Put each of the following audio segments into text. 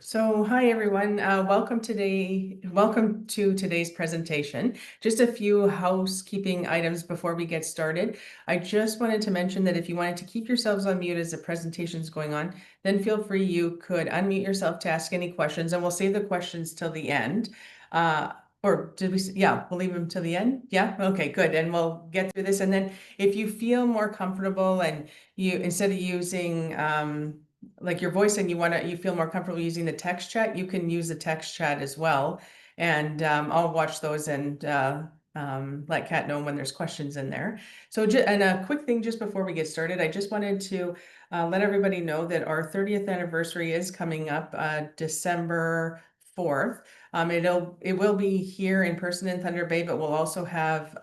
So, hi everyone. Welcome Welcome to today's presentation. Just a few housekeeping items before we get started. I just wanted to mention that if you wanted to keep yourselves on mute as the presentation is going on, then feel free. You could unmute yourself to ask any questions, and we'll save the questions till the end. Or did we? Yeah, we'll leave them till the end. Yeah. Okay. Good. And we'll get through this. And then, if you feel more comfortable and you instead of using like your voice and you feel more comfortable using the text chat, you can use the text chat as well. And I'll watch those and let Kat know when there's questions in there. So, and a quick thing just before we get started, I just wanted to let everybody know that our 30th anniversary is coming up December 4th. It will be here in person in Thunder Bay, but we'll also have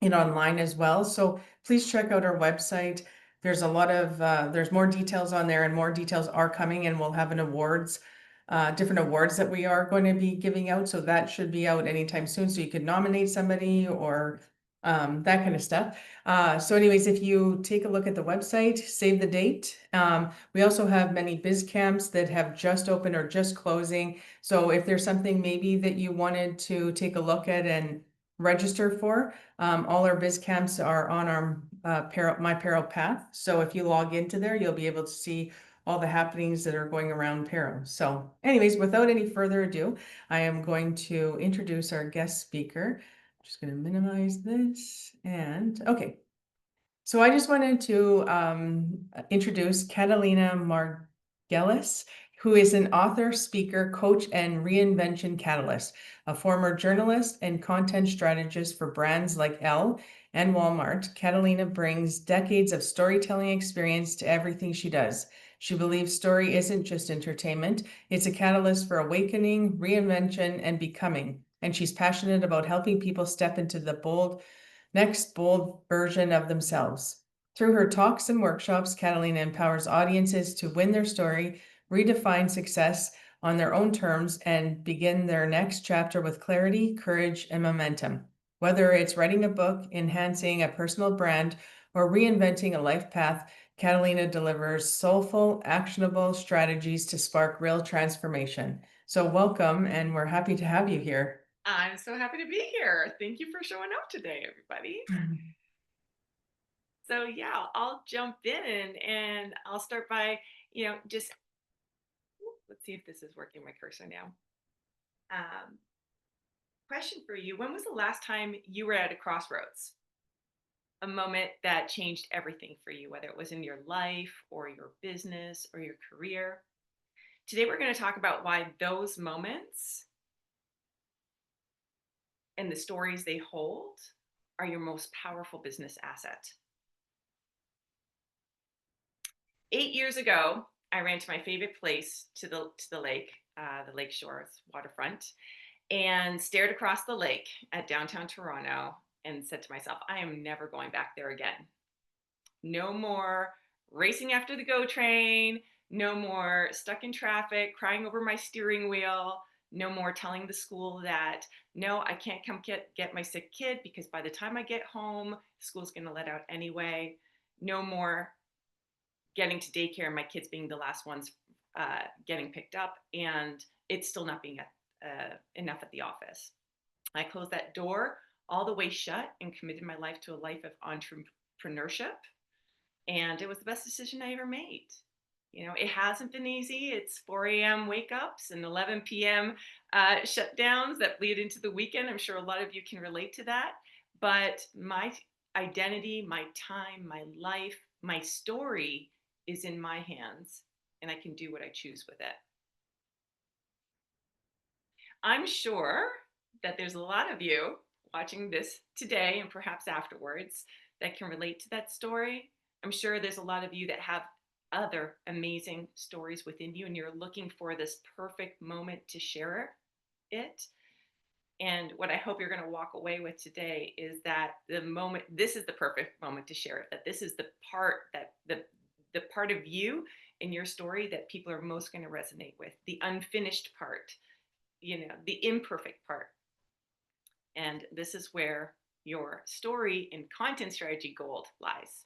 it online as well. So please check out our website. There's a lot of there's more details on there, and more details are coming, and we'll have different awards that we are going to be giving out. So that should be out anytime soon. So you could nominate somebody or that kind of stuff. So anyways, if you take a look at the website, save the date. We also have many biz camps that have just opened or just closing. So if there's something maybe that you wanted to take a look at and register for, all our biz camps are on our My Peril Path. So if you log into there, you'll be able to see all the happenings that are going around Peril. So anyways, without any further ado, I am going to introduce our guest speaker. I'm just going to minimize this and okay. So I just wanted to introduce Catalina Margulls, who is an author, speaker, coach, and reinvention catalyst, a former journalist and content strategist for brands like Elle and Walmart. Catalina brings decades of storytelling experience to everything she does. She believes story isn't just entertainment, it's a catalyst for awakening, reinvention, and becoming. And she's passionate about helping people step into the next bold version of themselves. Through her talks and workshops, Catalina empowers audiences to win their story, redefine success on their own terms, and begin their next chapter with clarity, courage, and momentum. Whether it's writing a book, enhancing a personal brand, or reinventing a life path, Catalina delivers soulful, actionable strategies to spark real transformation. So welcome, and we're happy to have you here. I'm so happy to be here. Thank you for showing up today, everybody. So yeah, I'll jump in and I'll start by, just let's see if this is working my cursor now. Um, Question for you. When was the last time you were at a crossroads? A moment that changed everything for you, whether it was in your life or your business or your career. Today we're going to talk about why those moments and the stories they hold are your most powerful business asset. 8 years ago, I ran to my favorite place to the lake, the lake shores waterfront, and stared across the lake at downtown Toronto and said to myself, I am never going back there again. No more racing after the GO train, no more stuck in traffic, crying over my steering wheel, no more telling the school that, no, I can't come get my sick kid because by the time I get home, school's going to let out anyway. No more getting to daycare and my kids being the last ones getting picked up, and it's still not being enough at the office. I closed that door all the way shut and committed my life to a life of entrepreneurship, and it was the best decision I ever made. It hasn't been easy. It's 4 a.m. wake ups and 11 p.m. Shutdowns that bleed into the weekend. I'm sure a lot of you can relate to that. But my identity, my time, my life, my story is in my hands, and I can do what I choose with it. I'm sure that there's a lot of you watching this today and perhaps afterwards that can relate to that story. I'm sure there's a lot of you that have other amazing stories within you, and you're looking for this perfect moment to share it. And what I hope you're going to walk away with today is that this is the perfect moment to share it, that this is the part that the part of you in your story that people are most going to resonate with, the unfinished part, the imperfect part. And this is where your story and content strategy gold lies.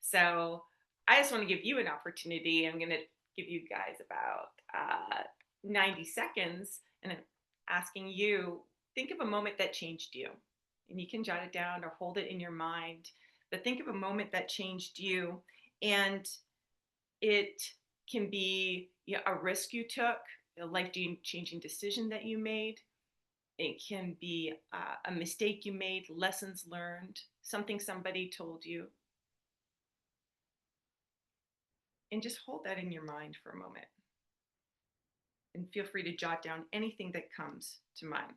So I just want to give you an opportunity. I'm going to give you guys about 90 seconds and I'm asking you, think of a moment that changed you. And you can jot it down or hold it in your mind. But think of a moment that changed you. And it can be, you know, a risk you took, a life changing decision that you made. It can be a mistake you made, lessons learned, something somebody told you. And just hold that in your mind for a moment. And feel free to jot down anything that comes to mind.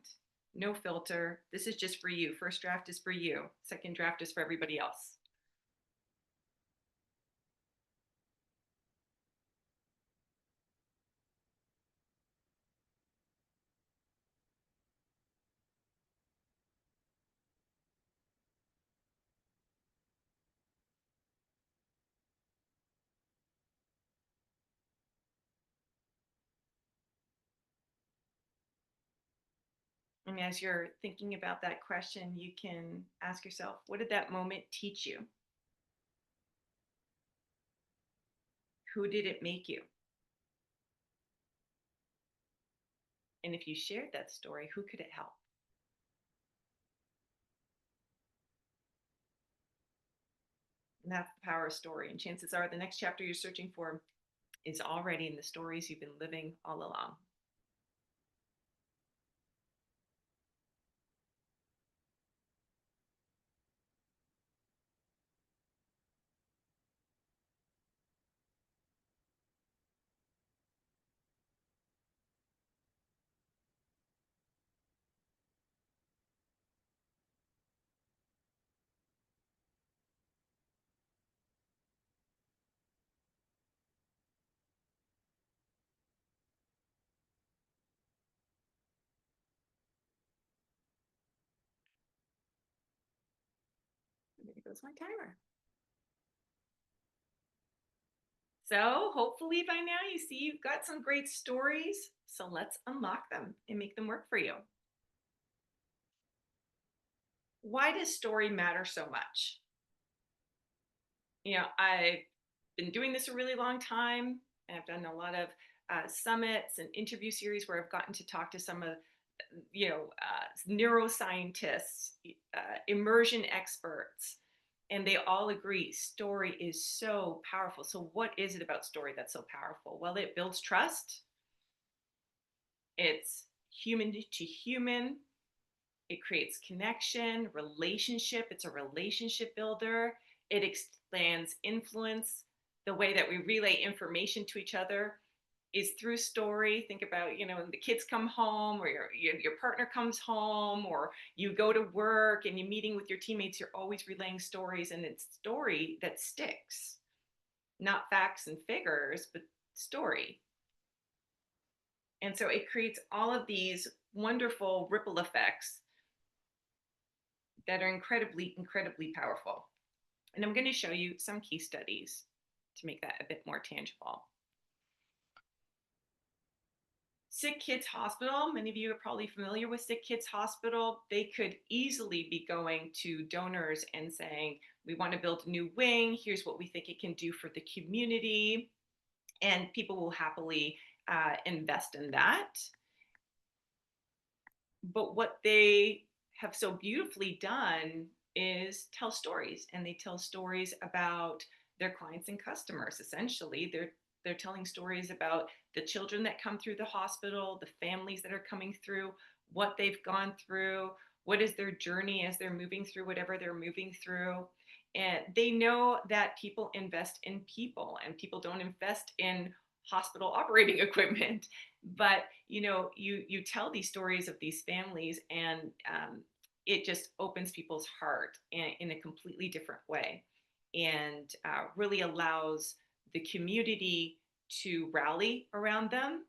No filter. This is just for you. First draft is for you. Second draft is for everybody else. And as you're thinking about that question, you can ask yourself, what did that moment teach you? Who did it make you? And if you shared that story, who could it help? And that's the power of story. And chances are the next chapter you're searching for is already in the stories you've been living all along. There goes my timer. So hopefully by now you see you've got some great stories. So let's unlock them and make them work for you. Why does story matter so much? You know, I've been doing this a really long time, and I've done a lot of summits and interview series where I've gotten to talk to some of, neuroscientists, immersion experts, and they all agree story is so powerful. So, what is it about story that's so powerful? Well, it builds trust. It's human to human. It creates connection, relationship. It's a relationship builder. It expands influence. The way that we relay information to each other is through story. Think about, you know, when the kids come home or your partner comes home or you go to work and you're meeting with your teammates, you're always relaying stories, and it's story that sticks, not facts and figures, but story. And so it creates all of these wonderful ripple effects that are incredibly, incredibly powerful. And I'm going to show you some case studies to make that a bit more tangible. Sick Kids Hospital, many of you are probably familiar with Sick Kids Hospital. They could easily be going to donors and saying, we want to build a new wing. Here's what we think it can do for the community. And people will happily invest in that. But what they have so beautifully done is tell stories, and they tell stories about their clients and customers. Essentially, they're telling stories about the children that come through the hospital, the families that are coming through, what they've gone through, what is their journey as they're moving through whatever they're moving through. And they know that people invest in people, and people don't invest in hospital operating equipment. But you know, you tell these stories of these families, and it just opens people's heart in a completely different way, and really allows the community to rally around them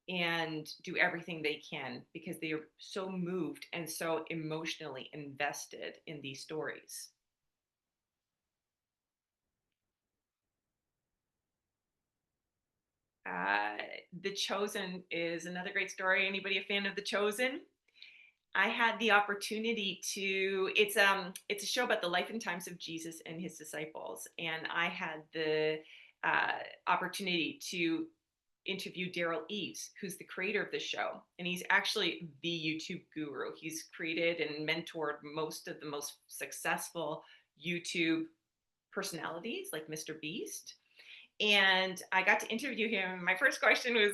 and do everything they can because they are so moved and so emotionally invested in these stories. Uh, the Chosen is another great story. Anybody a fan of The Chosen? I had the opportunity to. It's a show about the life and times of Jesus and his disciples, and I had the opportunity to interview Daryl Eves, who's the creator of the show. And he's actually the YouTube guru. He's created and mentored most of the most successful YouTube personalities like Mr. Beast. And I got to interview him. My first question was,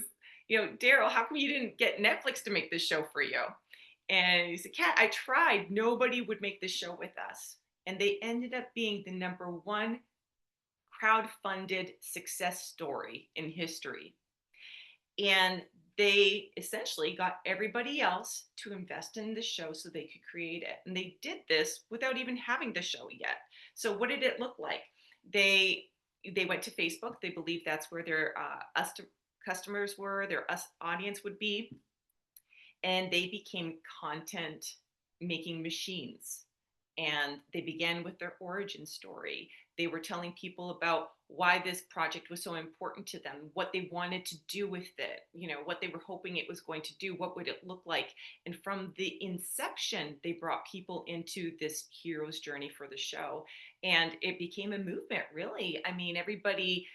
Daryl, how come you didn't get Netflix to make this show for you? And he said, Kat, I tried. Nobody would make this show with us. And they ended up being the #1 crowd-funded success story in history. And they essentially got everybody else to invest in the show so they could create it. And they did this without even having the show yet. So what did it look like? They they went to Facebook. They believed that's where their customers were, their audience would be, and they became content making machines. And they began with their origin story. They were telling people about why this project was so important to them, what they wanted to do with it, what they were hoping it was going to do, what would it look like. And from the inception, they brought people into this hero's journey for the show. And it became a movement, really. I mean, everybody,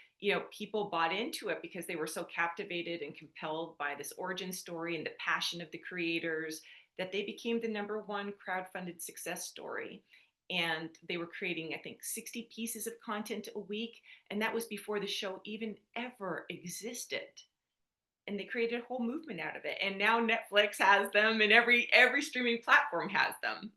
people bought into it because they were so captivated and compelled by this origin story and the passion of the creators, that they became the #1 crowd-funded success story. And they were creating, I think, 60 pieces of content a week. And that was before the show even ever existed. And they created a whole movement out of it. And now Netflix has them, and every streaming platform has them.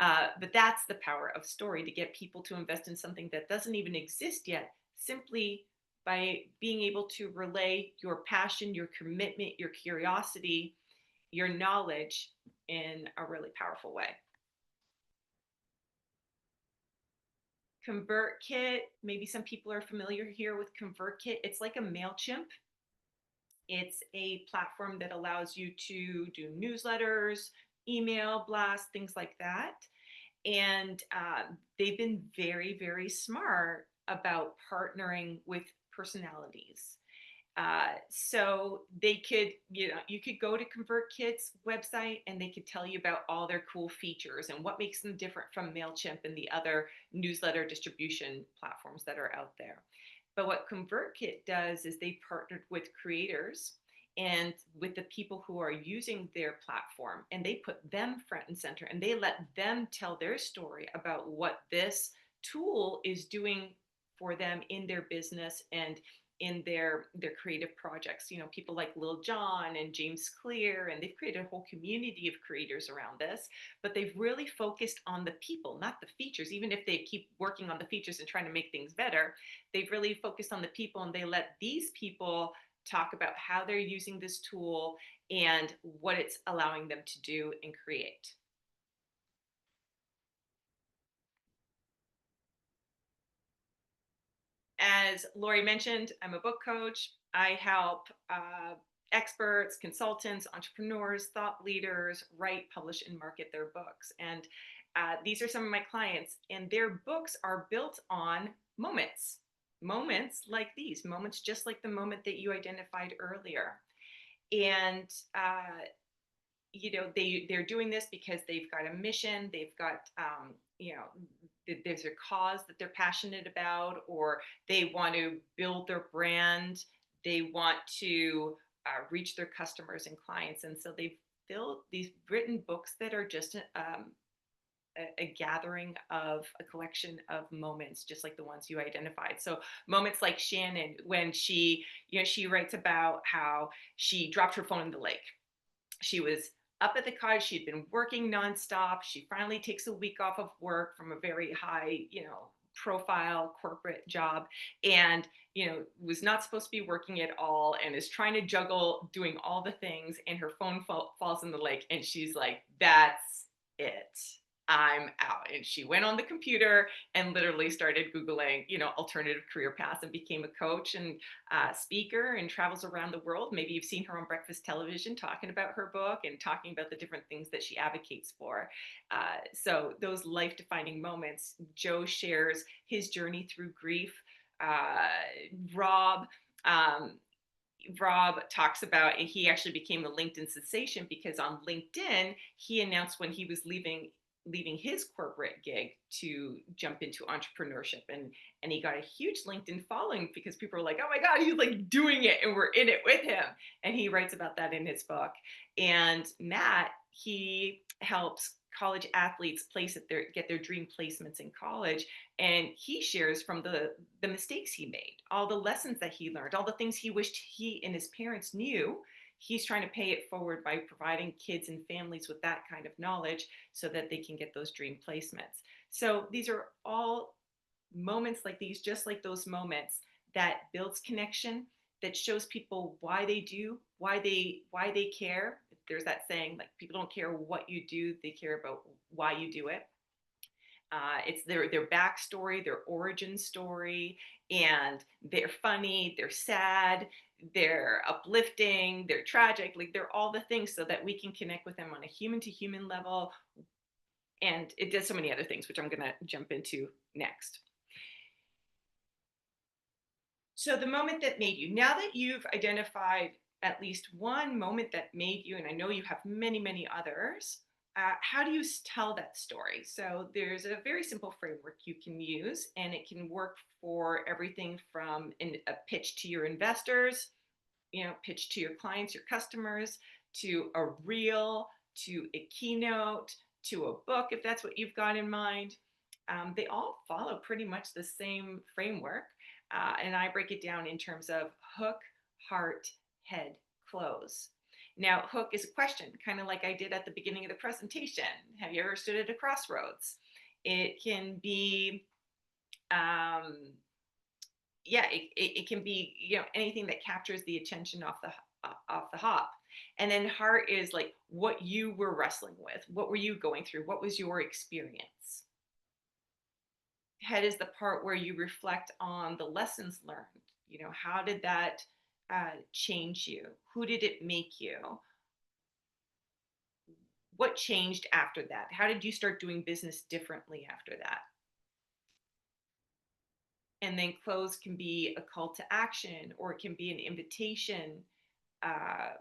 But that's the power of story, to get people to invest in something that doesn't even exist yet, simply by being able to relay your passion, your commitment, your curiosity, your knowledge in a really powerful way. ConvertKit, maybe some people are familiar here with ConvertKit. It's like a MailChimp. It's a platform that allows you to do newsletters, email blasts, things like that. And they've been very, very smart about partnering with personalities. So they could, you could go to ConvertKit's website and they could tell you about all their cool features and what makes them different from MailChimp and the other newsletter distribution platforms that are out there. But what ConvertKit does is they partnered with creators and with the people who are using their platform, and they put them front and center, and they let them tell their story about what this tool is doing for them in their business and in their creative projects. People like Lil Jon and James Clear, and they've created a whole community of creators around this. But they've really focused on the people, not the features. Even if they keep working on the features and trying to make things better, they've really focused on the people, and they let these people talk about how they're using this tool and what it's allowing them to do and create. As Lori mentioned, I'm a book coach. I help experts, consultants, entrepreneurs, thought leaders write, publish, and market their books. And these are some of my clients, and their books are built on moments like these, moments just like the moment that you identified earlier. And they're doing this because they've got a mission, they've got there's a cause that they're passionate about, or they want to build their brand, they want to reach their customers and clients. And so they've built these written books that are just a gathering of a collection of moments, just like the ones you identified. So moments like Shannon, when she writes about how she dropped her phone in the lake. She was up at the cottage. She'd been working nonstop. She finally takes a week off of work from a very high, profile corporate job, and was not supposed to be working at all, and is trying to juggle doing all the things, and her phone falls in the lake, and she's like, that's it, I'm out. And she went on the computer and literally started Googling, alternative career paths, and became a coach and speaker, and travels around the world. Maybe you've seen her on breakfast television talking about her book and talking about the different things that she advocates for. So those life-defining moments. Joe shares his journey through grief. Rob, talks about, he actually became a LinkedIn sensation because on LinkedIn, he announced when he was leaving leaving his corporate gig to jump into entrepreneurship, and he got a huge LinkedIn following because people were like, "Oh my god, he's like doing it and we're in it with him." And he writes about that in his book. And Matt, he helps college athletes get their dream placements in college, and he shares from the mistakes he made, all the lessons that he learned, all the things he wished he and his parents knew. He's trying to pay it forward by providing kids and families with that kind of knowledge so that they can get those dream placements. So these are all moments like these, just like those moments, that builds connection, that shows people why they do, why they care. There's that saying, like, people don't care what you do, they care about why you do it. It's their backstory, their origin story, and they're funny, they're sad, they're uplifting, they're tragic. Like, they're all the things so that we can connect with them on a human to human level. And it does so many other things, which I'm going to jump into next. So, the moment that made you, now that you've identified at least one moment that made you, and I know you have many, many others, how do you tell that story? So, there's a very simple framework you can use, and it can work for everything from a pitch to your investors, pitch to your clients, your customers, to a reel, to a keynote, to a book, if that's what you've got in mind. They all follow pretty much the same framework. And I break it down in terms of hook, heart, head, close. Now, hook is a question, kind of like I did at the beginning of the presentation. Have you ever stood at a crossroads? It can be yeah, it can be, anything that captures the attention off the hop. And then heart is like what you were wrestling with, what were you going through, what was your experience. Head is the part where you reflect on the lessons learned. How did that change you? Who did it make you? What changed after that? How did you start doing business differently after that? And then close can be a call to action, or it can be an invitation uh,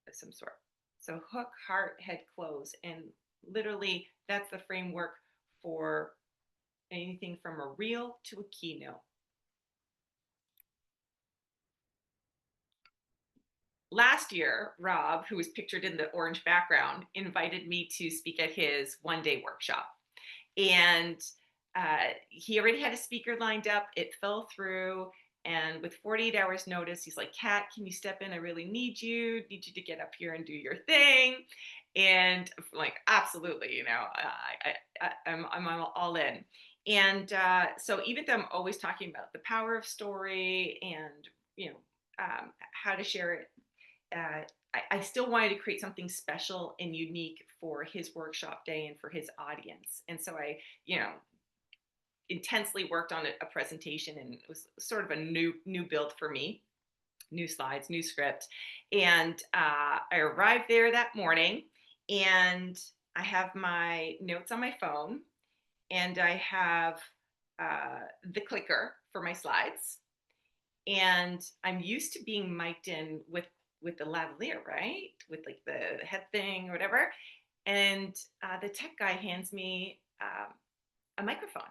of some sort. So hook, heart, head, close. And literally, that's the framework for anything from a reel to a keynote. Last year, Rob, who was pictured in the orange background, invited me to speak at his 1-day workshop. And he already had a speaker lined up. It fell through. And with 48 hours notice, he's like, "Kat, can you step in? I really need you to get up here and do your thing." And I'm like, absolutely, I'm all in. And so even though I'm always talking about the power of story and, how to share it, uh, I still wanted to create something special and unique for his workshop day and for his audience. And so I, intensely worked on a presentation, and it was sort of a new build for me, new slides, new script. And I arrived there that morning, and I have my notes on my phone, and I have the clicker for my slides, and I'm used to being mic'd in with the lavalier, right? With like the head thing or whatever. And the tech guy hands me a microphone.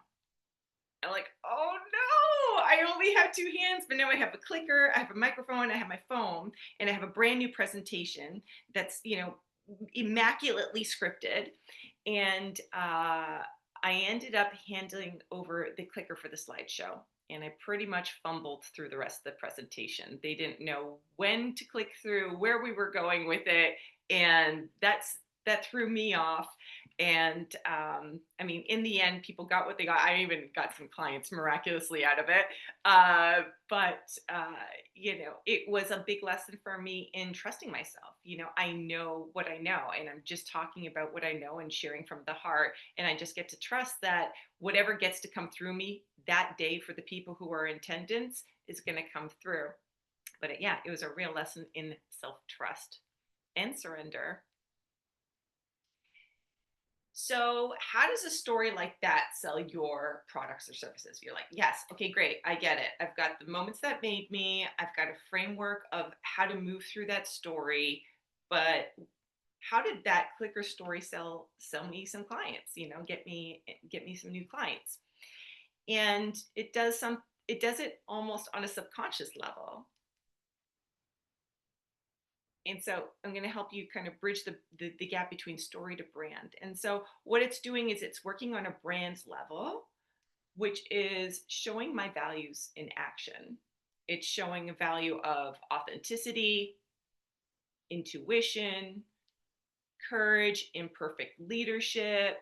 I'm like, "Oh no, I only have two hands, but now I have a clicker, I have a microphone, I have my phone, and I have a brand new presentation that's, immaculately scripted." And I ended up handing over the clicker for the slideshow. And I pretty much fumbled through the rest of the presentation. They didn't know when to click through, where we were going with it. And that threw me off. And I mean, in the end, people got what they got. I even got some clients miraculously out of it. But it was a big lesson for me in trusting myself. I know what I know, and I'm just talking about what I know and sharing from the heart. And I just get to trust that whatever gets to come through me that day for the people who are in attendance is going to come through. But it was a real lesson in self trust and surrender. So, how does a story like that sell your products or services? You're like, yes, okay, great, I get it. I've got the moments that made me, I've got a framework of how to move through that story. But how did that clicker story sell me some clients, get me some new clients. And it does it almost on a subconscious level. And so I'm going to help you kind of bridge the gap between story to brand. And so what it's doing is it's working on a brand level, which is showing my values in action. It's showing a value of authenticity, intuition, courage, imperfect leadership.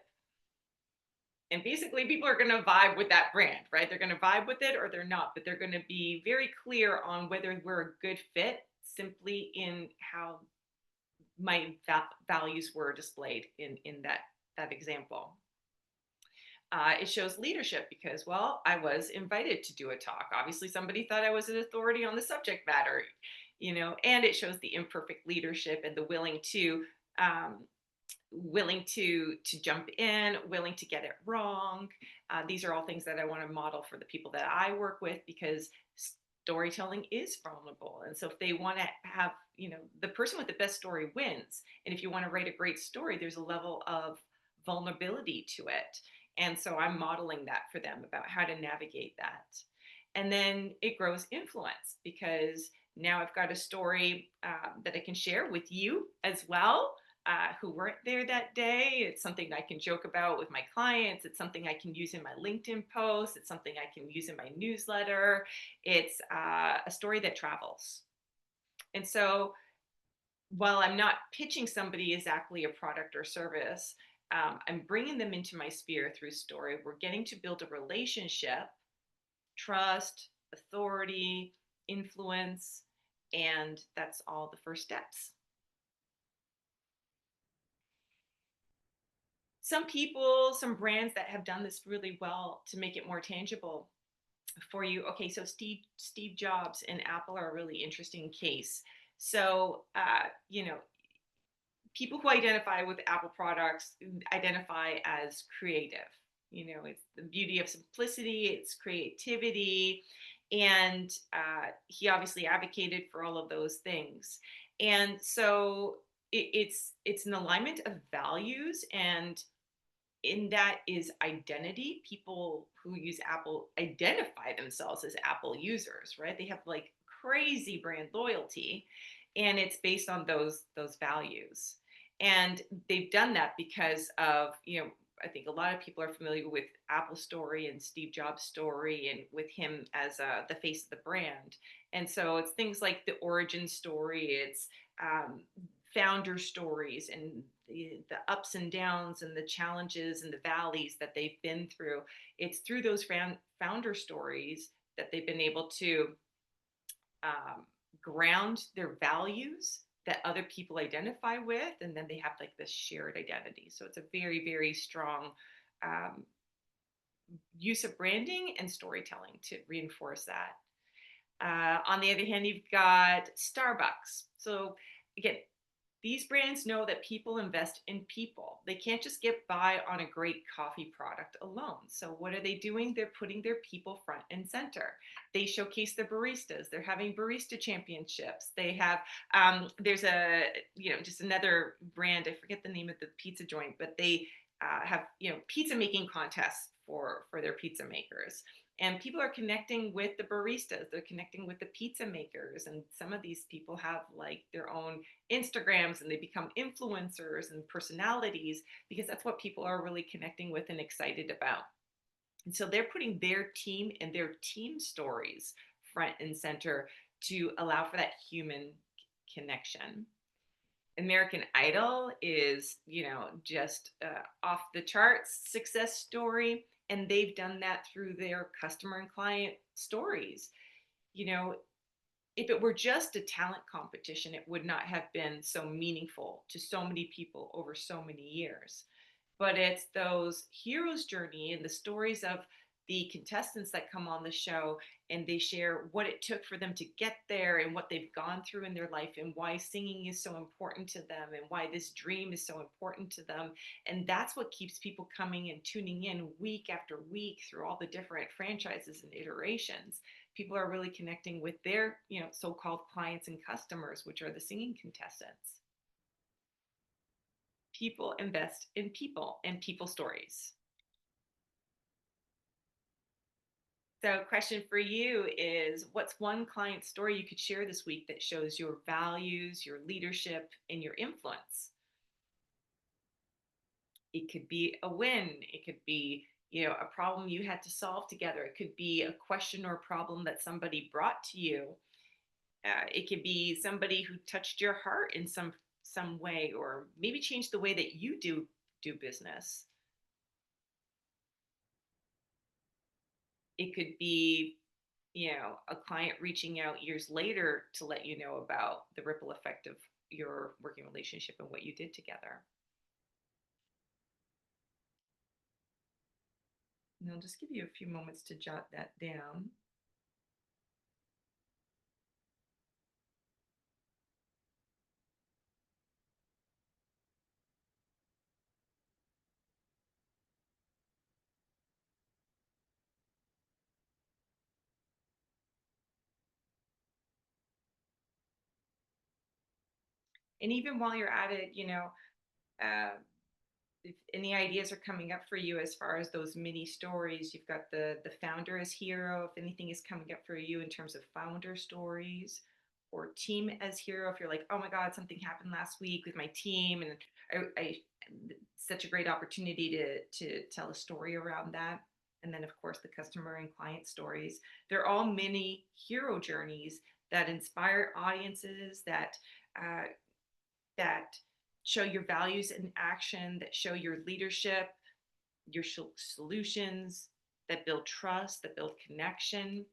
And basically, people are going to vibe with that brand, right? They're going to vibe with it or they're not, but they're going to be very clear on whether we're a good fit simply in how my values were displayed in that example. It shows leadership because, well, I was invited to do a talk. Obviously, somebody thought I was an authority on the subject matter, and it shows the imperfect leadership and the um, willing to jump in, willing to get it wrong. These are all things that I want to model for the people that I work with because storytelling is vulnerable. And so if they want to have, the person with the best story wins. And if you want to write a great story, there's a level of vulnerability to it. And so I'm modeling that for them about how to navigate that. And then it grows influence because now I've got a story that I can share with you as well, who weren't there that day. It's something I can joke about with my clients. It's something I can use in my LinkedIn post. It's something I can use in my newsletter. It's a story that travels. And so while I'm not pitching somebody exactly a product or service, I'm bringing them into my sphere through story. We're getting to build a relationship, trust, authority, influence, and that's all the first steps. Some brands that have done this really well to make it more tangible for you. Okay, so Steve Jobs and Apple are a really interesting case. So, people who identify with Apple products identify as creative. It's the beauty of simplicity, it's creativity, and he obviously advocated for all of those things. And so it's an alignment of values, and in that is identity. People who use Apple identify themselves as Apple users, right? They have like crazy brand loyalty, and it's based on those values. And they've done that because of, I think a lot of people are familiar with Apple's story and Steve Jobs' story, and with him as the face of the brand. And so it's things like the origin story, it's founder stories, and the ups and downs and the challenges and the valleys that they've been through. It's through those founder stories that they've been able to um, ground their values that other people identify with, and then they have like this shared identity. So it's a very, very strong um, use of branding and storytelling to reinforce that. On the other hand, you've got Starbucks. So again, these brands know that people invest in people. They can't just get by on a great coffee product alone. So what are they doing? They're putting their people front and center. They showcase the baristas. They're having barista championships. They have there's just another brand. I forget the name of the pizza joint, but they have pizza making contests for their pizza makers, and people are connecting with the baristas, they're connecting with the pizza makers, and some of these people have like their own Instagrams, and they become influencers and personalities because that's what people are really connecting with and excited about. And so they're putting their team and their team stories front and center to allow for that human connection. American Idol is, just off the charts success story. And they've done that through their customer and client stories. You know, if it were just a talent competition, it would not have been so meaningful to so many people over so many years. But it's those heroes' journey and the stories of the contestants that come on the show, and they share what it took for them to get there and what they've gone through in their life and why singing is so important to them and why this dream is so important to them. And that's what keeps people coming and tuning in week after week through all the different franchises and iterations. People are really connecting with their, so-called clients and customers, which are the singing contestants. People invest in people and people stories. So, question for you is, what's one client story you could share this week that shows your values, your leadership, and your influence? It could be a win. It could be, a problem you had to solve together. It could be a question or problem that somebody brought to you. It could be somebody who touched your heart in some way, or maybe changed the way that you do business. It could be, a client reaching out years later to let you know about the ripple effect of your working relationship and what you did together. And I'll just give you a few moments to jot that down. And even while you're at it, uh, if any ideas are coming up for you as far as those mini stories, you've got the founder as hero. If anything is coming up for you in terms of founder stories, or team as hero, if you're like, oh my god, something happened last week with my team, and I such a great opportunity to tell a story around that. And then of course the customer and client stories. They're all mini hero journeys that inspire audiences, uh, that show your values in action, that show your leadership, your solutions, that build trust, that build connection.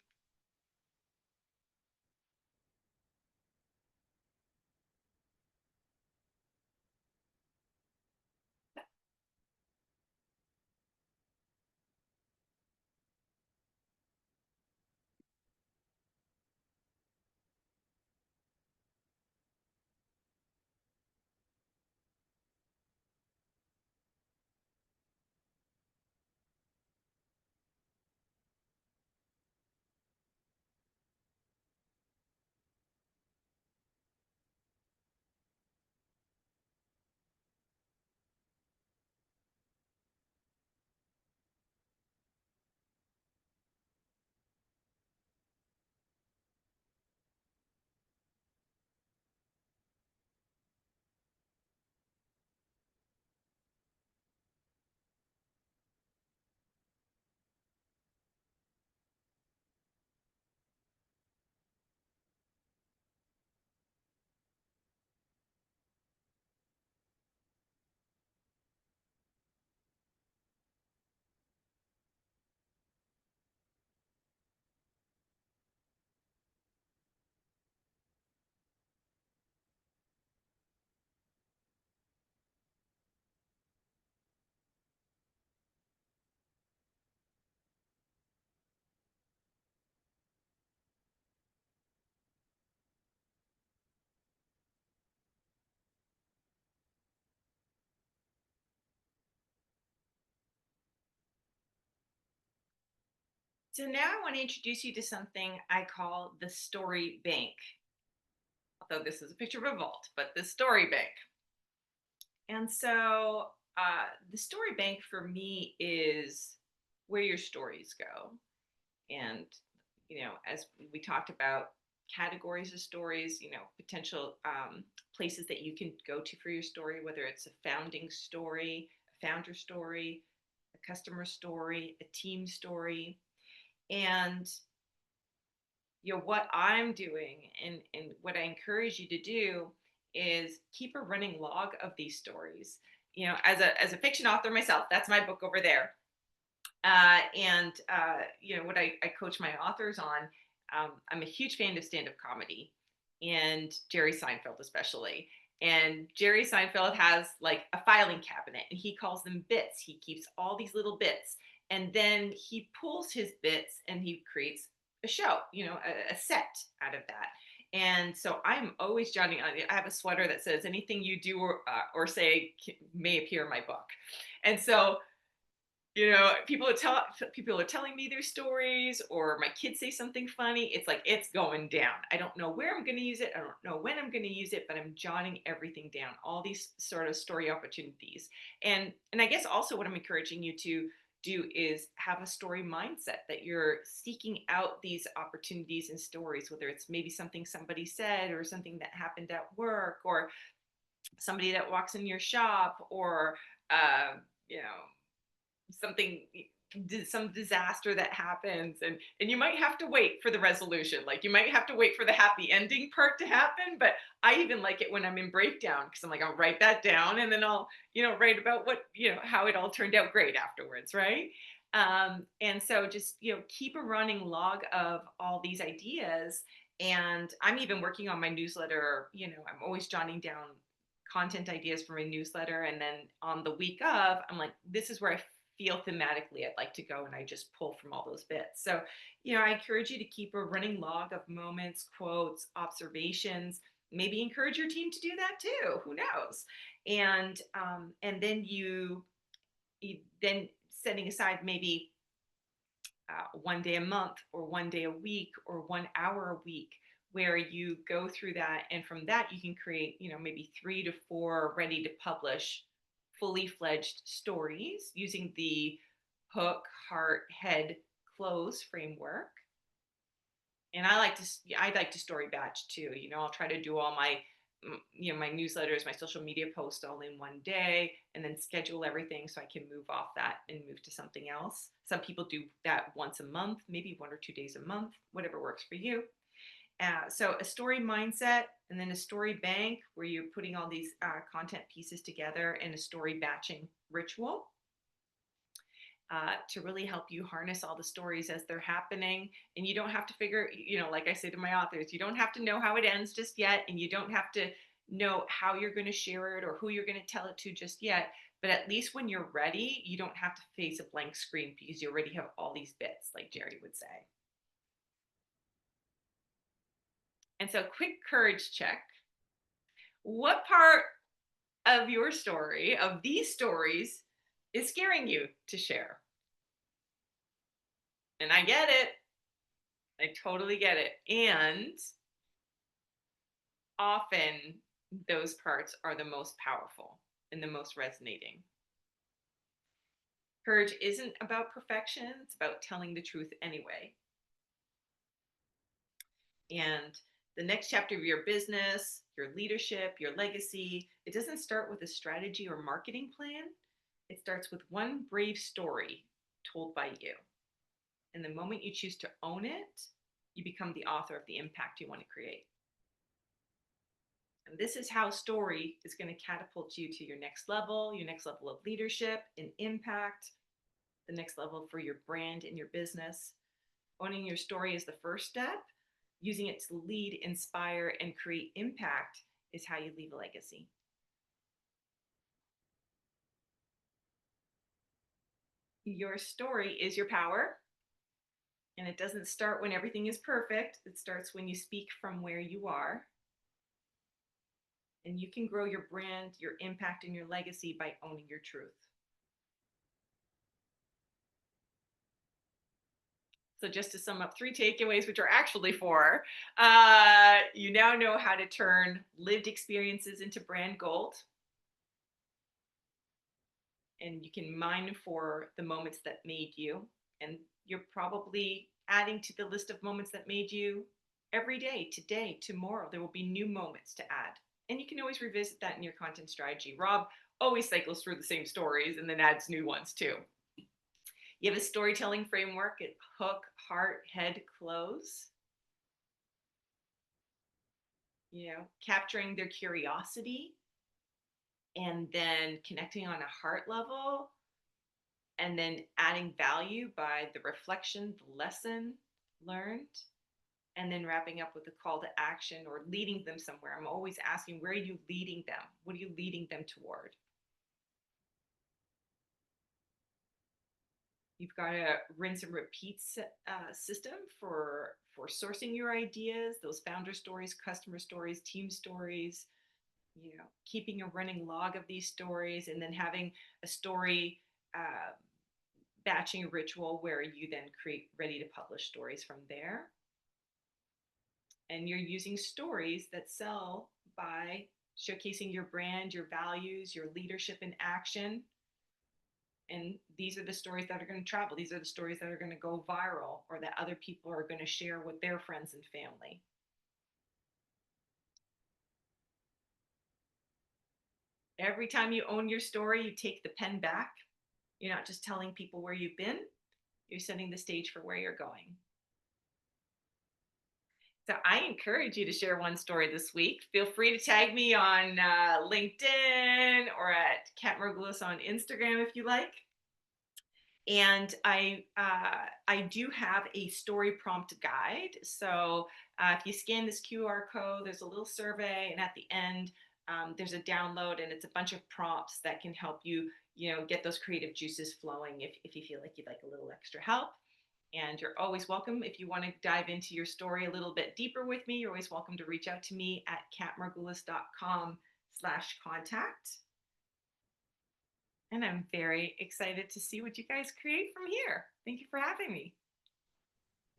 So now I want to introduce you to something I call the story bank. Although this is a picture of a vault, but the story bank. And so the story bank for me is where your stories go. And, as we talked about categories of stories, potential places that you can go to for your story, whether it's a founding story, a founder story, a customer story, a team story. And what I'm doing, and what I encourage you to do, is keep a running log of these stories. As a fiction author myself, that's my book over there. And what I coach my authors on. I'm a huge fan of stand-up comedy, and Jerry Seinfeld especially. And Jerry Seinfeld has like a filing cabinet, and he calls them bits. He keeps all these little bits, and then he pulls his bits and he creates a show, a set out of that. And so I'm always jotting. I have a sweater that says, "Anything you do or say may appear in my book." And so People are telling me their stories, or my kids say something funny. It's like it's going down. I don't know where I'm going to use it. I don't know when I'm going to use it, but I'm jotting everything down. All these sort of story opportunities, and I guess also what I'm encouraging you to do is have a story mindset, that you're seeking out these opportunities and stories, whether it's maybe something somebody said, or something that happened at work, or somebody that walks in your shop, or uh, you know something, some disaster that happens, and you might have to wait for the resolution, like you might have to wait for the happy ending part to happen. But I even like it when I'm in breakdown, because I'm like, I'll write that down, and then I'll write about what how it all turned out great afterwards, right? And so just keep a running log of all these ideas. And I'm even working on my newsletter. I'm always jotting down content ideas for my newsletter, and then on the week of, I'm like, this is where I feel thematically I'd like to go, and I just pull from all those bits. So I encourage you to keep a running log of moments, quotes, observations. Maybe encourage your team to do that too, who knows? And then you then setting aside maybe one day a month, or one day a week, or 1 hour a week, where you go through that, and from that you can create maybe 3 to 4 ready to publish, fully fledged stories using the hook, heart, head, close framework. And I like to story batch too. I'll try to do all my my newsletters, my social media posts all in one day, and then schedule everything so I can move off that and move to something else. Some people do that once a month, maybe 1 or 2 days a month, whatever works for you. So a story mindset, and then a story bank, where you're putting all these content pieces together, and a story batching ritual to really help you harness all the stories as they're happening. And you don't have to figure, like I say to my authors, you don't have to know how it ends just yet. And you don't have to know how you're going to share it or who you're going to tell it to just yet. But at least when you're ready, you don't have to face a blank screen, because you already have all these bits, like Jerry would say. And so, quick courage check. What part of your story, of these stories, is scaring you to share? And I get it. I totally get it. And often those parts are the most powerful and the most resonating. Courage isn't about perfection, it's about telling the truth anyway. And the next chapter of your business, your leadership, your legacy, it doesn't start with a strategy or marketing plan. It starts with one brave story told by you. And the moment you choose to own it, you become the author of the impact you want to create. And this is how story is going to catapult you to your next level of leadership and impact, the next level for your brand and your business. Owning your story is the first step. Using it to lead, inspire, and create impact is how you leave a legacy. Your story is your power. And it doesn't start when everything is perfect. It starts when you speak from where you are. And you can grow your brand, your impact, and your legacy by owning your truth. So just to sum up 3 takeaways, which are actually 4, you now know how to turn lived experiences into brand gold. And you can mine for the moments that made you. And you're probably adding to the list of moments that made you every day, today, tomorrow. There will be new moments to add. And you can always revisit that in your content strategy. Rob always cycles through the same stories and then adds new ones too. You have a storytelling framework at hook, heart, head, close. Capturing their curiosity, and then connecting on a heart level, and then adding value by the reflection, the lesson learned, and then wrapping up with a call to action or leading them somewhere. I'm always asking, where are you leading them? What are you leading them toward? You've got a rinse and repeat system for sourcing your ideas, those founder stories, customer stories, team stories, keeping a running log of these stories, and then having a story batching ritual where you then create ready to publish stories from there. And you're using stories that sell by showcasing your brand, your values, your leadership in action. And these are the stories that are going to travel. These are the stories that are going to go viral or that other people are going to share with their friends and family. Every time you own your story, you take the pen back. You're not just telling people where you've been, you're setting the stage for where you're going. So I encourage you to share one story this week. Feel free to tag me on LinkedIn or at Kat Margulls on Instagram if you like. And I do have a story prompt guide. So if you scan this QR code, there's a little survey, and at the end there's a download, and it's a bunch of prompts that can help you, get those creative juices flowing if you feel like you'd like a little extra help. And you're always welcome if you want to dive into your story a little bit deeper with me. You're always welcome to reach out to me at katmargulls.com/contact. And I'm very excited to see what you guys create from here. Thank you for having me.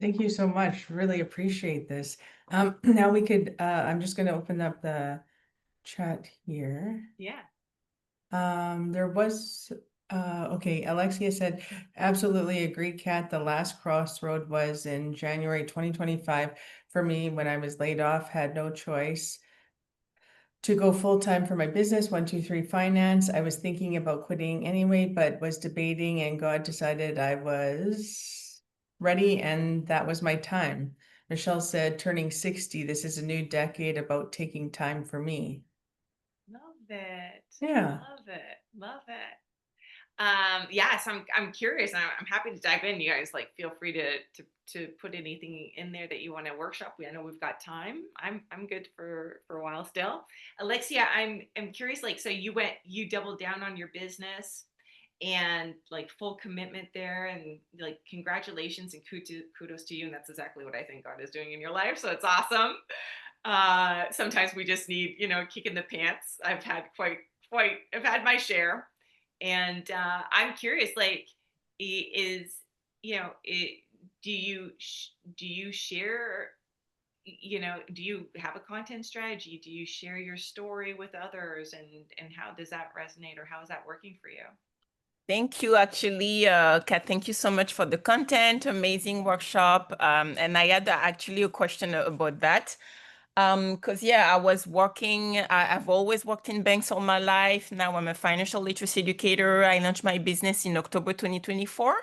Thank you so much. Really appreciate this. Now we could, I'm just going to open up the chat here. Yeah. There was, okay, Alexia said, absolutely agree, Kat. The last crossroad was in January 2025 for me when I was laid off, had no choice to go full-time for my business, 123 Finance. I was thinking about quitting anyway, but was debating, and God decided I was ready, and that was my time. Michelle said, turning 60, this is a new decade about taking time for me. Love it. Yeah. Love it. Love it. Yes, I'm curious. I'm happy to dive in. You guys feel free to put anything in there that you want to workshop. I know we've got time. I'm good for a while still. Alexia, I'm curious. So you doubled down on your business and full commitment there, and congratulations and kudos to you. And that's exactly what I think God is doing in your life. So it's awesome. Sometimes we just need, kick in the pants. I've had my share. And I'm curious, is do you share? Do you have a content strategy? Do you share your story with others, and how does that resonate, or how is that working for you? Thank you, actually, Kat. Thank you so much for the content, amazing workshop. And I had actually a question about that. Because yeah, I was working, I've always worked in banks all my life. Now I'm a financial literacy educator. I launched my business in October 2024,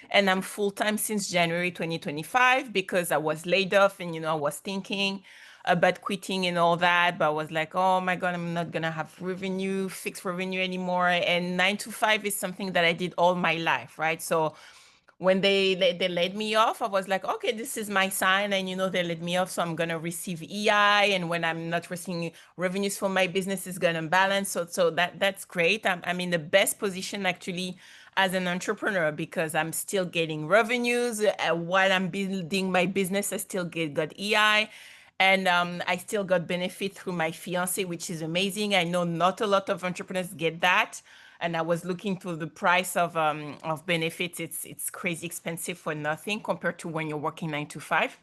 and I'm full-time since January 2025 because I was laid off, and I was thinking about quitting and all that, but I was like, oh my God, I'm not gonna have revenue, fixed revenue anymore. And 9 to 5 is something that I did all my life, right? So when they laid me off, I was like, okay, this is my sign, and they laid me off, so I'm gonna receive EI, and when I'm not receiving revenues for my business, is gonna balance. So that's great. I'm in the best position actually as an entrepreneur because I'm still getting revenues while I'm building my business. I still got EI. And I still got benefit through my fiance, which is amazing. I know not a lot of entrepreneurs get that, and I was looking to the price of benefits. It's crazy expensive for nothing compared to when you're working 9 to 5.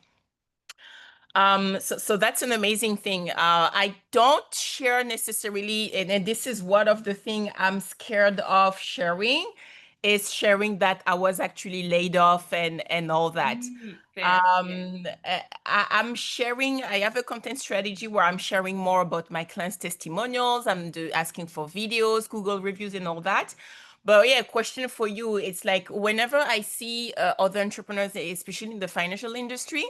So that's an amazing thing. I don't share necessarily, and this is one of the thing I'm scared of sharing, is sharing that I was actually laid off and all that. Fair. Yeah. I'm sharing, I have a content strategy where I'm sharing more about my clients' testimonials. Asking for videos, Google reviews, and all that. But yeah, question for you. It's like whenever I see other entrepreneurs, especially in the financial industry,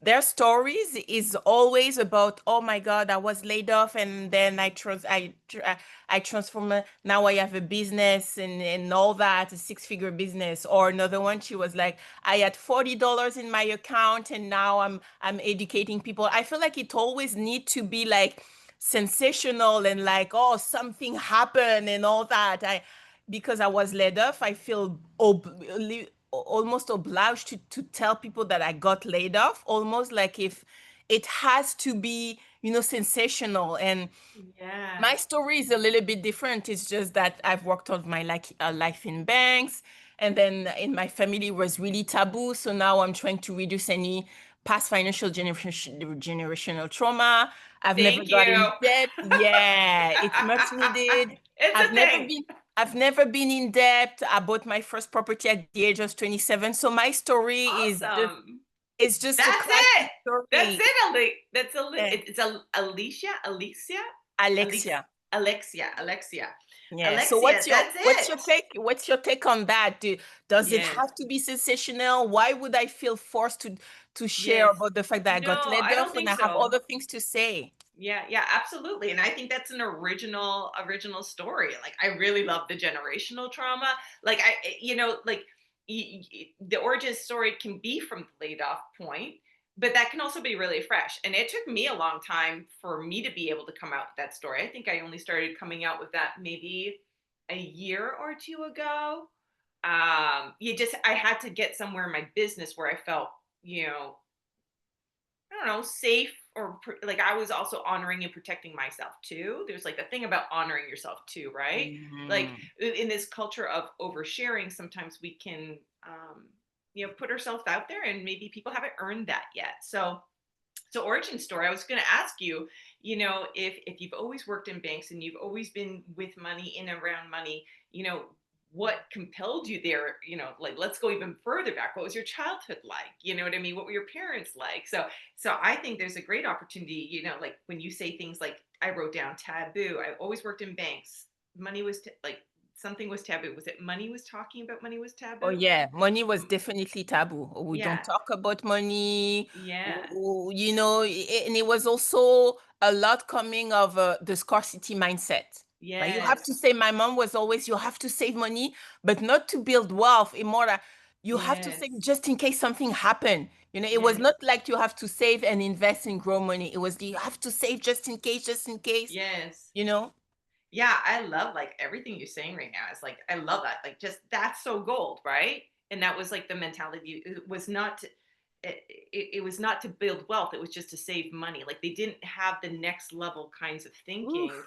their stories is always about, oh my God, I was laid off, and then I transformed. Now I have a business and all that, a six-figure business. Or another one, she was like, I had $40 in my account, and now I'm educating people. I feel like it always need to be like sensational and like, oh, something happened and all that. Because I was laid off, I feel almost obliged to tell people that I got laid off, almost like if it has to be, sensational. And Yeah. my story is a little bit different. It's just that I've worked all my life in banks, And then in my family, it was really taboo. So now I'm trying to reduce any past financial generational trauma. I've never Thank got you. in debt. Yeah, it's much needed. It's I've a never thing. been I've never been in debt. I bought my first property at the age of 27. So my story is just Awesome. it's just a That's it. classic That's story. it, That's Yeah. it's a Alex, Alexia. Alexia. Yeah. So Alexia, that's what's your it. take? What's your take on that? Does it Yes. have to be sensational? Why would I feel forced to share Yes. about the fact that I got No, laid I don't off and think I have so. other things to say? Yeah, yeah, absolutely. And I think that's an original story. Like I really love the generational trauma. Like like the origin story can be from the laid off point, but that can also be really fresh. And it took me a long time for me to be able to come out with that story. I think I only started coming out with that maybe a year or two ago. I had to get somewhere in my business where I felt, you know, I don't know, safe or like I was also honoring and protecting myself too. There's like the thing about honoring yourself too, right? Like Mm. in this culture of oversharing, sometimes we can, put ourselves out there and maybe people haven't earned that yet. So origin story, I was going to ask you, if you've always worked in banks and you've always been with money, in and around money, what compelled you there? Like let's go even further back. What was your childhood like? You know what I mean? What were your parents like? So I think there's a great opportunity, like when you say things like I wrote down taboo. I always worked in banks. Money was like something was taboo. Was it money was talking about money was Oh taboo? yeah, money was definitely taboo. We don't Yeah. talk about money. Yeah. And it was also a lot coming of the scarcity mindset. Like you have to Yes. say, my mom was always, you have to save money, but not to build wealth. More, you have to save Yes. just in case something happened. It was Yes. not like you have to save and invest and grow money. It was you have to save just in case, Yes. you know? Yeah, I love like everything you're saying right now. It's like I love that. Like just that's so gold, right? And that was like the mentality. It was not it was not to build wealth. It was just to save money. Like they didn't have the next level kinds of thinking Oof.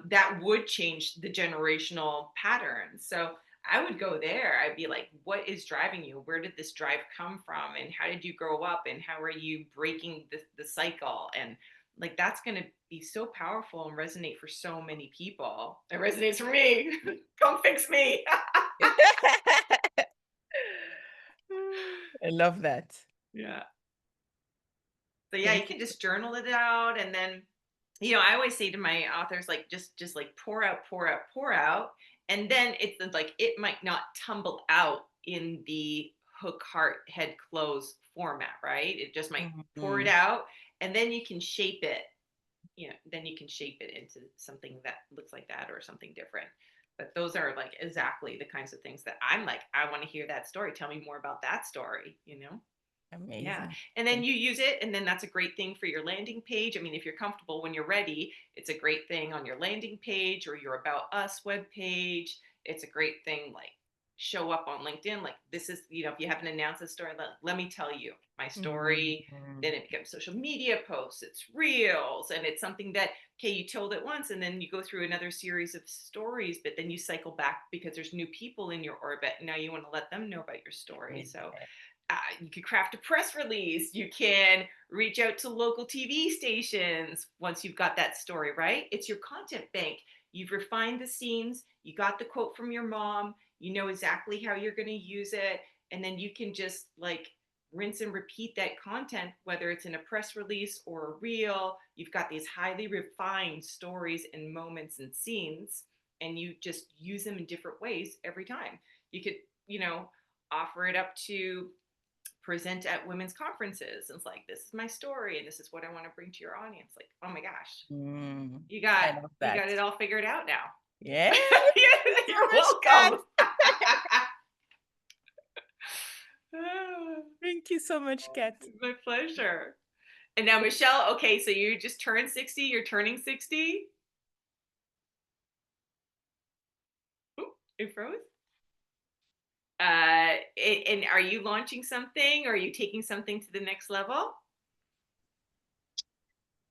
that would change the generational patterns. So I would go there. I'd be like, what is driving you? Where did this drive come from? And how did you grow up? And how are you breaking the cycle? And like that's going to be so powerful and resonate for so many people. It resonates for me. Come fix me. I love that. Yeah. So yeah, you Thank can you. just journal it out, and then I always say to my authors like just like pour out, pour out, pour out, and then it's like it might not tumble out in the hook, heart, head, close format, right? It just might pour it Mhm. out, and then you can shape it. Then you can shape it into something that looks like that or something different. But those are like exactly the kinds of things that I'm like, I want to hear that story. Tell me more about that story. Yeah. Amazing. And then Thank you use it, and then that's a great thing for your landing page. I mean, if you're comfortable when you're ready, it's a great thing on your landing page or your About Us web page. It's a great thing, like show up on LinkedIn. Like, this is, if you haven't announced a story, let me tell you my story. Mhm. Then it becomes social media posts, it's reels, and it's something that, okay, you told it once, and then you go through another series of stories, but then you cycle back because there's new people in your orbit. And now you want to let them know about your story. So, Yeah. you can craft a press release. You can reach out to local TV stations once you've got that story, right? It's your content bank. You've refined the scenes. You got the quote from your mom. You know exactly how you're going to use it. And then you can just like rinse and repeat that content, whether it's in a press release or a reel. You've got these highly refined stories and moments and scenes, and you just use them in different ways every time. You could, offer it up to present at women's conferences. And it's like, this is my story and this is what I want to bring to your audience. Like, oh my gosh, Mm. you got I love you got that. it all figured out now. Yeah. Thank you so You're much, Kat. welcome. Thank you so much, Kat. My pleasure. And now, Michelle, okay, so you just turned 60, you're turning 60. Ooh, you froze. And are you launching something? Or are you taking something to the next level?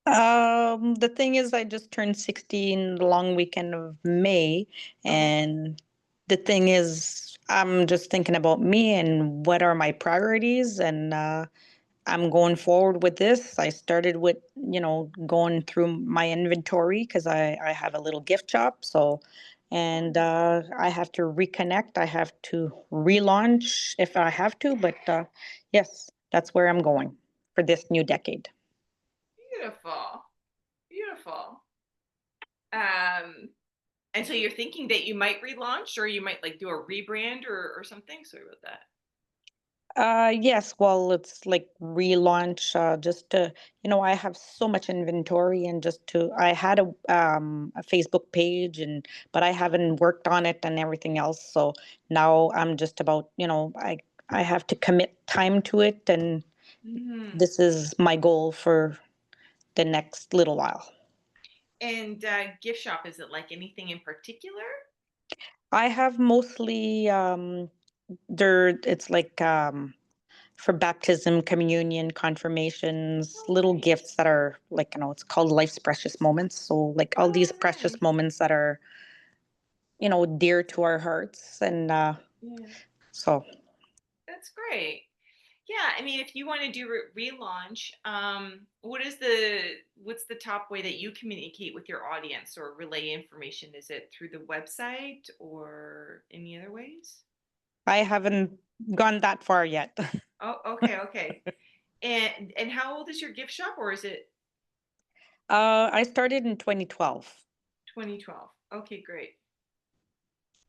The thing is, I just turned 60 in the long weekend of May, Okay. and the thing is, I'm just thinking about me and what are my priorities, and I'm going forward with this. I started with, going through my inventory because I have a little gift shop. So, and I have to reconnect. I have to relaunch if I have to. But yes, that's where I'm going for this new decade. Beautiful. Beautiful. And so you're thinking that you might relaunch or you might like do a rebrand or something? Sorry about that. Yes, well, it's like relaunch, just to, I have so much inventory and I had a Facebook page but I haven't worked on it and everything else. So now I'm just about, I have to commit time to it, and Mhm. this is my goal for the next little while. And gift shop, is it like anything in particular? I have mostly, it's like, for baptism, communion, confirmations, Oh, little gifts nice. that are like, it's called life's precious moments. So like all these Oh, precious nice. moments that are, dear to our hearts. And Yeah, so that's great. Yeah, I mean, if you want to do relaunch, what's the top way that you communicate with your audience or relay information? Is it through the website or any other ways? I haven't gone that far yet. Oh, okay, okay. And how old is your gift shop, or is it I started in 2012, 2012? Okay, great.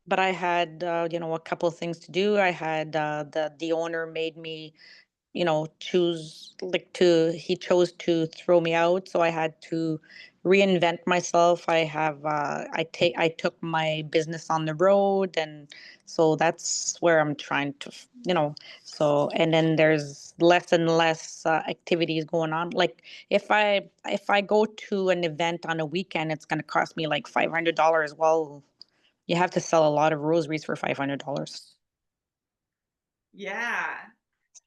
but I had, a couple of things to do. I had, the owner made me, he chose to throw me out. So I had to reinvent myself. I took my business on the road. And so that's where I'm trying to, so, and then there's less and less activities going on. Like if I go to an event on a weekend, it's going to cost me like $500. Well, you have to sell a lot of rosaries for $500. Yeah.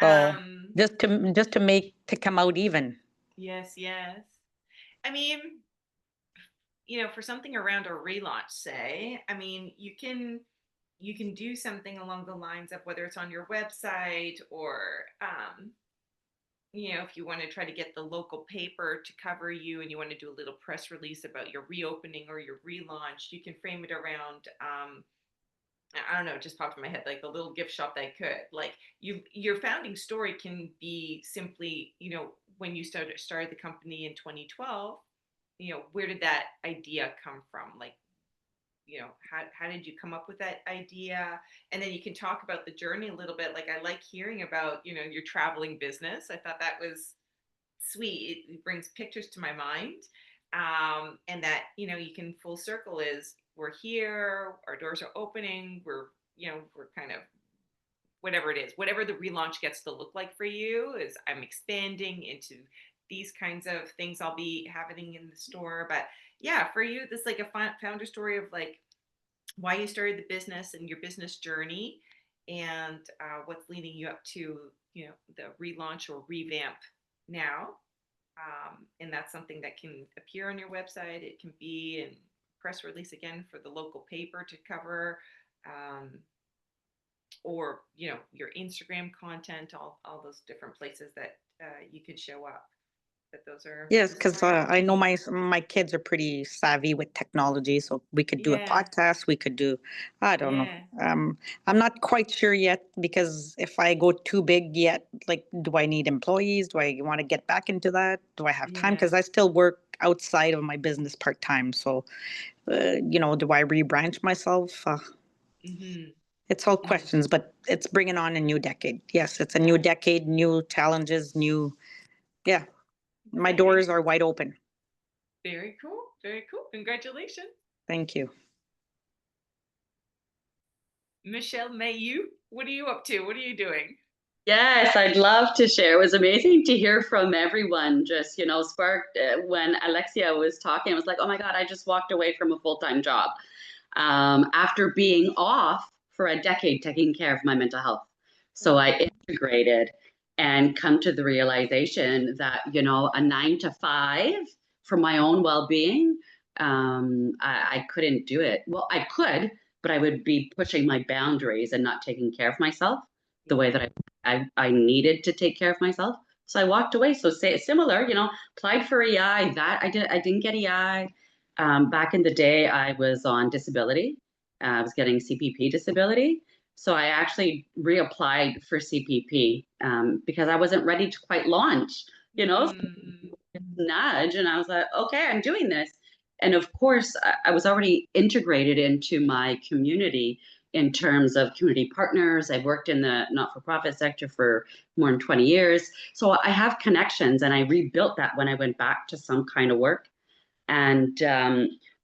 So Um, just to come out even. yes, yes. I mean, for something around a relaunch, say, I mean, you can do something along the lines of whether it's on your website or if you want to try to get the local paper to cover you and you want to do a little press release about your reopening or your relaunch, you can frame it around I don't know, it just popped in my head like the little gift shop that could. Like your founding story can be simply, when you started the company in 2012, where did that idea come from? Like, how did you come up with that idea? And then you can talk about the journey a little bit. Like I like hearing about, your traveling business. I thought that was sweet. It brings pictures to my mind. And that, you can full circle is we're here, our doors are opening, we're kind of whatever it is, whatever the relaunch gets to look like for you is I'm expanding into these kinds of things I'll be happening in the store. But yeah, for you, this is like a founder story of like why you started the business and your business journey and what's leading you up to, the relaunch or revamp now. And that's something that can appear on your website. It can be in press release again for the local paper to cover, um, or your Instagram content, all those different places that you could show up. But Yes, those are because my I know opportunities. my kids are pretty savvy with technology, so we could do a Yeah, podcast. We could do, I don't know. yeah, I'm not quite sure yet because if I go too big yet, like, do I need employees? Do I want to get back into that? Do I have time? yeah. Because I still work outside of my business part time. So, do I rebranch myself? Hmm. It's all Hmm. questions, but it's bringing on a new decade. Yes, it's a new Yeah, decade, new challenges, yeah. My exciting. doors are wide open. Very cool. Very cool. Congratulations. Thank you. Michelle Mayu, what are you up to? What are you doing? Yes, I'd love to share. It was amazing to hear from everyone. Just, sparked when Alexia was talking. I was like, oh my God, I just walked away from a full-time job after being off for a decade taking care of my mental health. So I integrated and come to the realization that, a 9 to 5 for my own well-being, I couldn't do it. Well, I could, but I would be pushing my boundaries and not taking care of myself the way that I needed to take care of myself. So I walked away. So say similar, applied for EI. That I didn't get EI. Back in the day, I was on disability. I was getting CPP disability. So I actually reapplied for CPP because I wasn't ready to quite launch, nudge. And I was like, okay, I'm doing this. And of course, I was already integrated into my community in terms of community partners. I've worked in the not-for-profit sector for more than 20 years. So I have connections, and I rebuilt that when I went back to some kind of work. And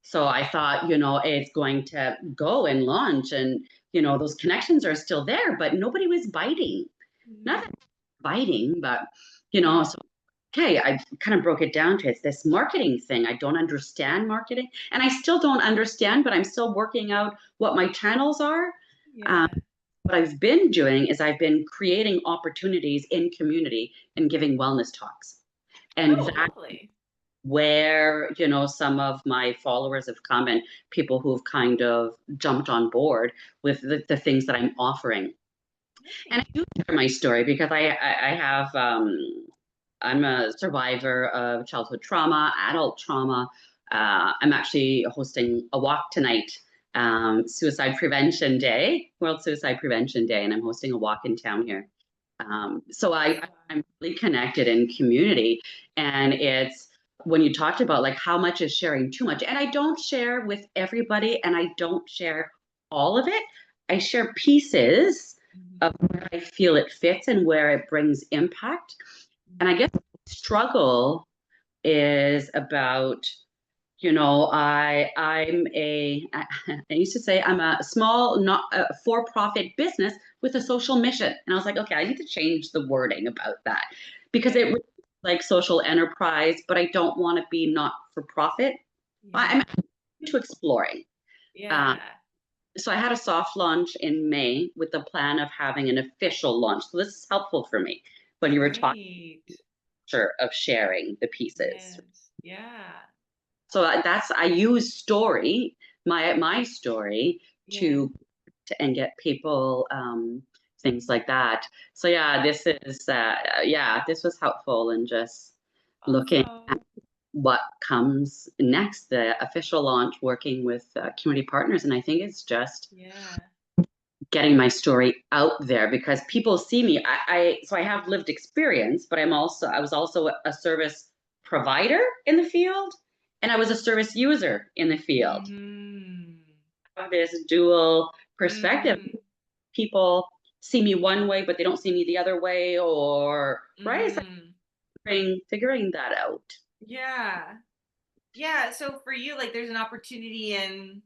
so I thought, it's going to go and launch, and, those connections are still there, but nobody was biting. Not that biting, but, so okay, I kind of broke it down to it's this marketing thing. I don't understand marketing, and I still don't understand, but I'm still working out what my channels are. Yeah. What I've been doing is I've been creating opportunities in community and giving wellness talks. And Oh, that's lovely. where, some of my followers have come and people who've kind of jumped on board with the things that I'm offering. And I do share my story because I have I'm a survivor of childhood trauma, adult trauma. I'm actually hosting a walk tonight, Suicide Prevention Day, World Suicide Prevention Day, and I'm hosting a walk in town here. So I'm really connected in community, and it's when you talked about like how much is sharing too much, and I don't share with everybody, and I don't share all of it. I share pieces of where I feel it fits and where it brings impact. And I guess the struggle is about, I used to say I'm a small, not a for-profit business with a social mission. And I was like, okay, I need to change the wording about that because it really like social enterprise, but I don't want to be not for profit. I'm into exploring. Yeah. So I had a soft launch in May with the plan of having an official launch. So this is helpful for me when you were talking of sharing the pieces. Yes. Yeah. So I use story, my story to and get people things like that. So yeah, this was helpful in just looking at what comes next, the official launch, working with community partners, and I think it's just getting my story out there because people see me. So I have lived experience, but I was also a service provider in the field, and I was a service user in the field. This dual perspective. People see me one way, but they don't see me the other way, or right? It's like figuring that out. Yeah. Yeah. So for you, like there's an opportunity in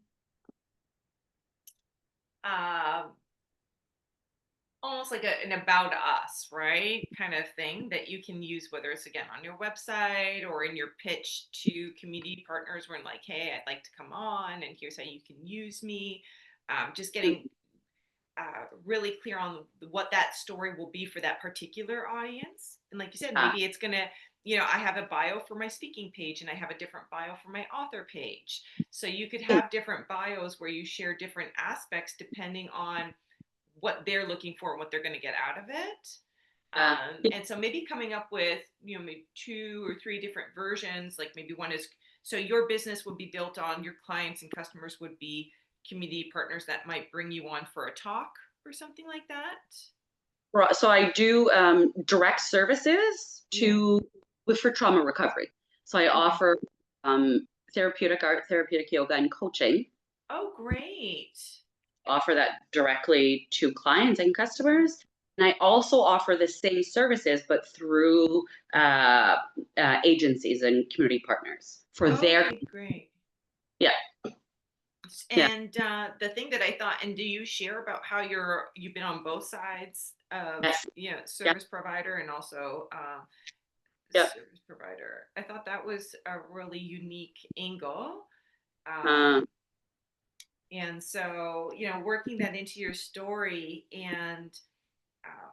almost like an about us, right? Kind of thing that you can use, whether it's again on your website or in your pitch to community partners where like, hey, I'd like to come on and here's how you can use me. Just getting really clear on what that story will be for that particular audience. And like you said, maybe it's going to, I have a bio for my speaking page and I have a different bio for my author page. So you could have different bios where you share different aspects depending on what they're looking for and what they're going to get out of it. And so maybe coming up with, maybe 2 or 3 different versions, like maybe one is, so your business would be built on your clients and customers would be community partners that might bring you on for a talk or something like that. So I do direct services for trauma recovery. So I offer therapeutic art, therapeutic yoga, and coaching. Oh, great. Offer that directly to clients and customers. And I also offer the same services, but through agencies and community partners for their. Great. Yeah. And the thing that I thought, and do you share about how you've been on both sides of, service provider and also service provider? I thought that was a really unique angle. And so, working that into your story and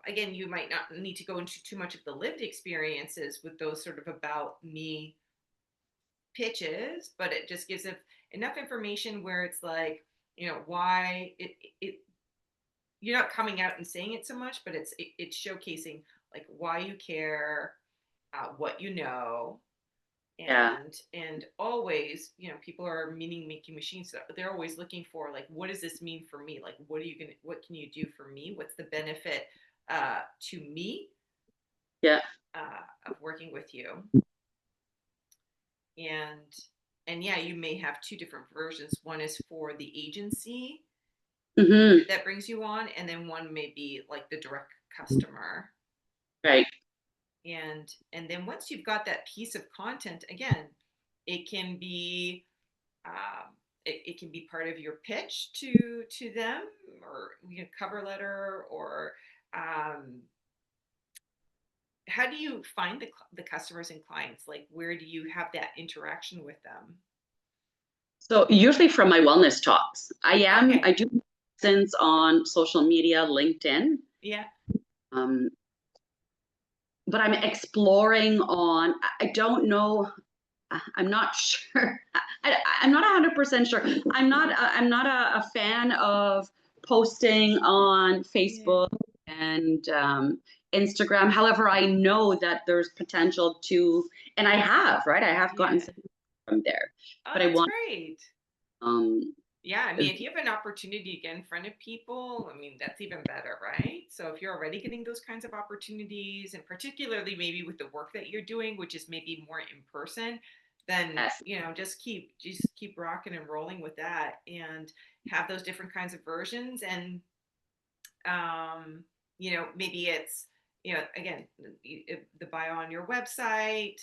again, you might not need to go into too much of the lived experiences with those sort of about me pitches, but it just gives enough information where it's like, you know, why you're not coming out and saying it so much, but it's showcasing like why you care, what you know, Yeah. and always, you know, people are meaning making machines, so they're always looking for like, what does this mean for me? Like, what can you do for me? What's the benefit to me Yeah. of working with you? And yeah, you may have two different versions. One is for the agency Hmm. that brings you on, and then one may be like the direct customer. Right. And then once you've got that piece of content, again, it can be it can be part of your pitch to them, or you know, cover letter, or how do you find the customers and clients? Like, where do you have that interaction with them? So usually from my wellness talks, I Okay. do presence on social media, LinkedIn. Yeah. But I'm exploring on, I don't know, I'm not sure. I'm not 100% sure. I'm not a fan of posting on Facebook and Instagram. However, I know that there's potential to, and I have, right? I have gotten Yeah. some from there, Oh, but I that's want, great. um, Yeah, I mean, if you have an opportunity to get in front of people, I mean, that's even better, right? So if you're already getting those kinds of opportunities, and particularly maybe with the work that you're doing, which is maybe more in person, then, yes. you know, just keep rocking and rolling with that, and have those different kinds of versions. And um, you know, maybe it's, you know, again, the bio on your website.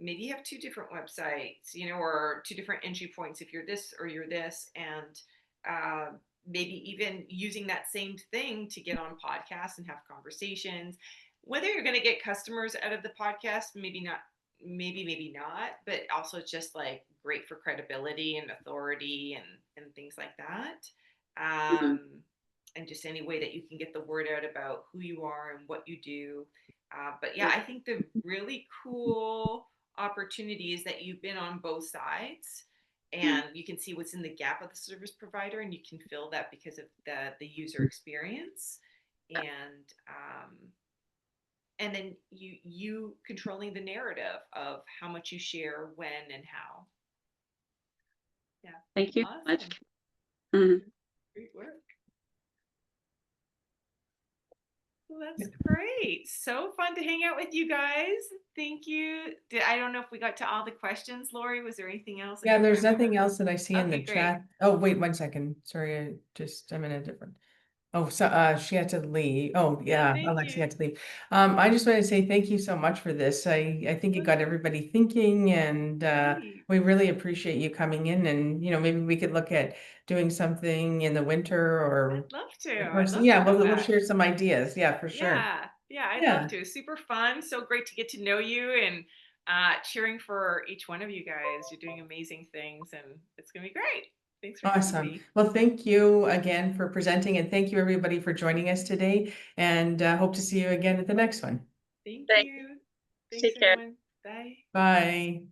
Maybe you have two different websites, you know, or two different entry points if you're this or you're this, and uh, maybe even using that same thing to get on podcasts and have conversations. Whether you're going to get customers out of the podcast, maybe not, maybe not, but also it's just like great for credibility and authority and things like that. Mhm. And just any way that you can get the word out about who you are and what you do. But yeah, I think the really cool opportunity is that you've been on both sides, and you can see what's in the gap of the service provider, and you can fill that because of the user experience. And then you controlling the narrative of how much you share, when, and how. Yeah. Thank you so much. Awesome. Mhm. Great work. Well, that's great. So fun to hang out with you guys. Thank you. I don't know if we got to all the questions, Lori. Was there anything else? Yeah, there's nothing else that I see in the Okay, great. chat. Oh, wait 1 second. Sorry, I'm in a different. Oh, so she had to leave. Oh, yeah, thank Alexia you. had to leave. I just want to say thank you so much for this. I think it got everybody thinking, and Great. we really appreciate you coming in. And you know, maybe we could look at doing something in the winter, or I'd love to. of course, I'd love yeah, to do we'll that. share some ideas. Yeah, for sure. Yeah, I'd Yeah. love to. Super fun. So great to get to know you, and cheering for each one of you guys. You're doing amazing things, and it's gonna be great. Thanks for having Awesome. me. Well, thank you again for presenting, and thank you everybody for joining us today, and hope to see you again at the next one. Thank Thank you. you. Thanks, Take care. everyone. Bye. Bye.